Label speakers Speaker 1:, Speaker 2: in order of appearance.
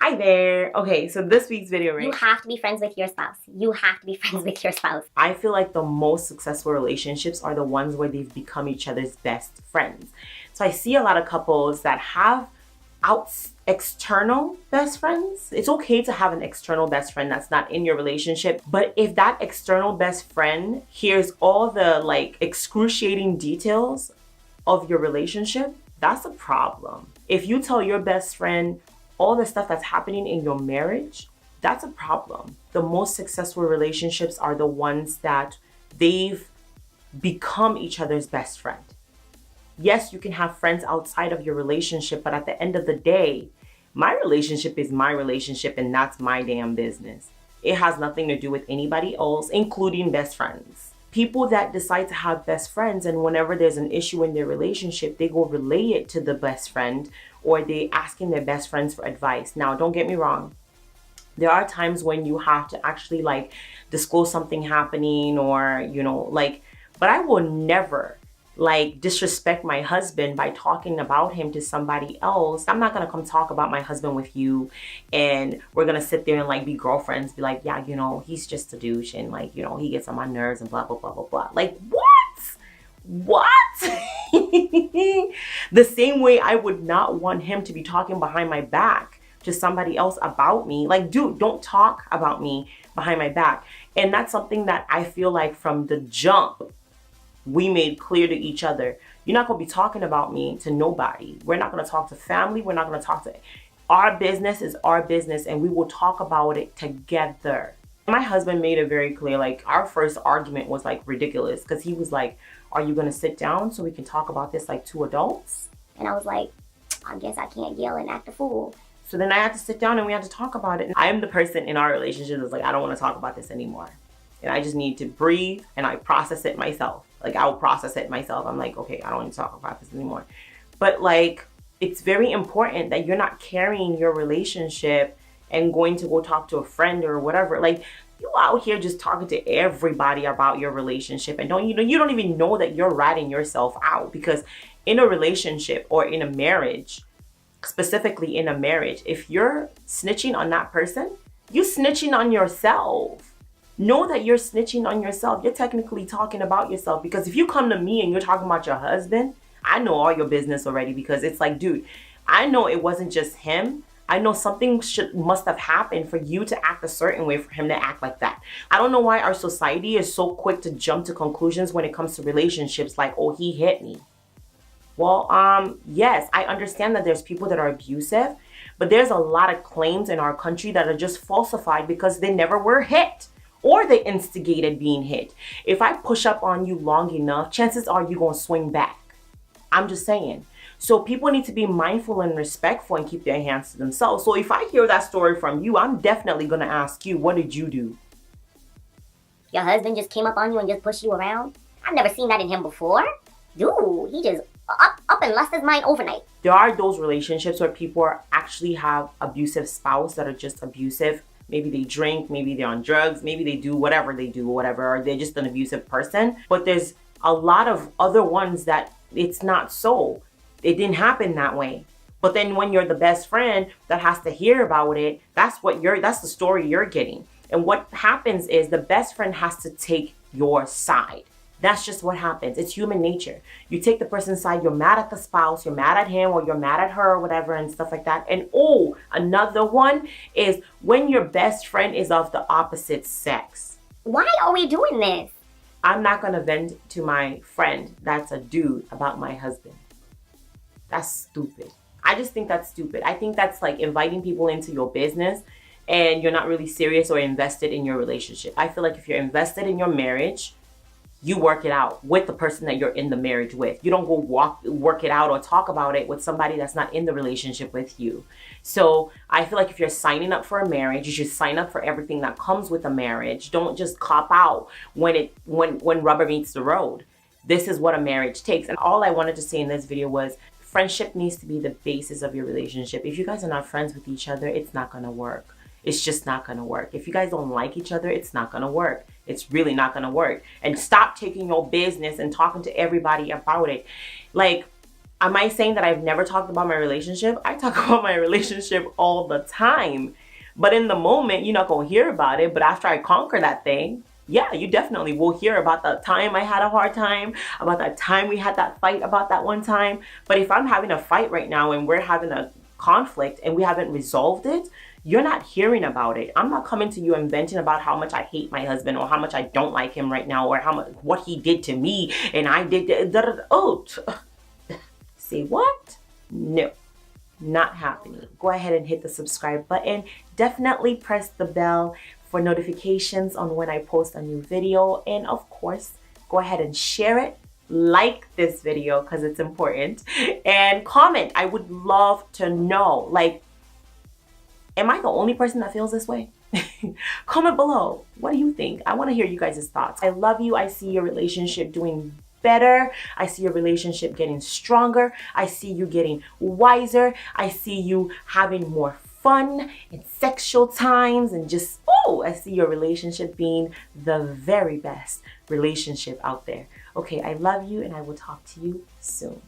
Speaker 1: Hi there. Okay, so this week's video, right?
Speaker 2: You have to be friends with your spouse. You have to be friends with your spouse.
Speaker 1: I feel like the most successful relationships are the ones where they've become each other's best friends. So I see a lot of couples that have external best friends. It's okay to have an external best friend that's not in your relationship, but if that external best friend hears all the excruciating details of your relationship, that's a problem. If you tell your best friend all the stuff that's happening in your marriage, that's a problem. The most successful relationships are the ones that they've become each other's best friend. Yes, you can have friends outside of your relationship, but at the end of the day, my relationship is my relationship and that's my damn business. It has nothing to do with anybody else, including best friends. People that decide to have best friends, and whenever there's an issue in their relationship, they go relay it to the best friend, or they asking their best friends for advice. Now, don't get me wrong. There are times when you have to actually disclose something happening, or, but I will never disrespect my husband by talking about him to somebody else. I'm not gonna come talk about my husband with you and we're gonna sit there and be girlfriends, be like, yeah, he's just a douche and he gets on my nerves and blah blah blah blah blah. What? The same way I would not want him to be talking behind my back to somebody else about me. Dude, don't talk about me behind my back. And that's something that I feel like from the jump we made clear to each other. You're not going to be talking about me to nobody. We're not going to talk to family. We're not going to talk to... Our business is our business, and we will talk about it together. My husband made it very clear, our first argument was ridiculous, because he was like, are you going to sit down so we can talk about this like two adults?
Speaker 2: And I was like, I guess I can't yell and act a fool.
Speaker 1: So then I had to sit down and we had to talk about it. I am the person in our relationship that's I don't want to talk about this anymore. And I just need to breathe and I process it myself. I'll process it myself. I'm like, okay, I don't need to talk about this anymore. But it's very important that you're not carrying your relationship and going to go talk to a friend or whatever. You out here just talking to everybody about your relationship, and you don't even know that you're ratting yourself out, because in a relationship or in a marriage, specifically in a marriage, if you're snitching on that person, you snitching on yourself. Know that you're snitching on yourself. You're technically talking about yourself, because if you come to me and you're talking about your husband, I know all your business already, because it's dude, I know it wasn't just him. I know something must have happened for you to act a certain way, for him to act like that. I don't know why our society is so quick to jump to conclusions when it comes to relationships, oh, he hit me. Well, yes, I understand that there's people that are abusive, but there's a lot of claims in our country that are just falsified because they never were hit, or they instigated being hit. If I push up on you long enough, chances are you're gonna swing back. I'm just saying. So people need to be mindful and respectful and keep their hands to themselves. So if I hear that story from you, I'm definitely gonna ask you, what did you do?
Speaker 2: Your husband just came up on you and just pushed you around? I've never seen that in him before. Dude, he just up and lost his mind overnight.
Speaker 1: There are those relationships where people actually have abusive spouse that are just abusive. Maybe they drink, maybe they're on drugs, maybe they do whatever, or they're just an abusive person. But there's a lot of other ones that it's not so. It didn't happen that way. But then when you're the best friend that has to hear about it, that's the story you're getting. And what happens is the best friend has to take your side. That's just what happens. It's human nature. You take the person's side, you're mad at the spouse, you're mad at him, or you're mad at her or whatever and stuff like that. And another one is when your best friend is of the opposite sex.
Speaker 2: Why are we doing this?
Speaker 1: I'm not going to vent to my friend that's a dude about my husband. That's stupid. I just think that's stupid. I think that's inviting people into your business and you're not really serious or invested in your relationship. I feel like if you're invested in your marriage, you work it out with the person that you're in the marriage with. You don't go work it out or talk about it with somebody that's not in the relationship with you. So I feel like if you're signing up for a marriage, you should sign up for everything that comes with a marriage. Don't just cop out when rubber meets the road. This is what a marriage takes. And all I wanted to say in this video was friendship needs to be the basis of your relationship. If you guys are not friends with each other, it's not going to work. It's just not going to work. If you guys don't like each other, it's not going to work. It's really not going to work. And stop taking your business and talking to everybody about it. Am I saying that I've never talked about my relationship? I talk about my relationship all the time. But in the moment, you're not going to hear about it. But after I conquer that thing, yeah, you definitely will hear about the time I had a hard time, about that time we had that fight about that one time. But if I'm having a fight right now and we're having a conflict and we haven't resolved it, you're not hearing about it. I'm not coming to you and venting about how much I hate my husband or how much I don't like him right now or how much what he did to me and I did. Say what? No, not happening. Go ahead and hit the subscribe button. Definitely press the bell for notifications on when I post a new video. And of course, go ahead and share it. Like this video because it's important. And comment. I would love to know, like, am I the only person that feels this way? Comment below. What do you think? I want to hear you guys' thoughts. I love you. I see your relationship doing better. I see your relationship getting stronger. I see you getting wiser. I see you having more fun and sexual times and just, I see your relationship being the very best relationship out there. Okay, I love you and I will talk to you soon.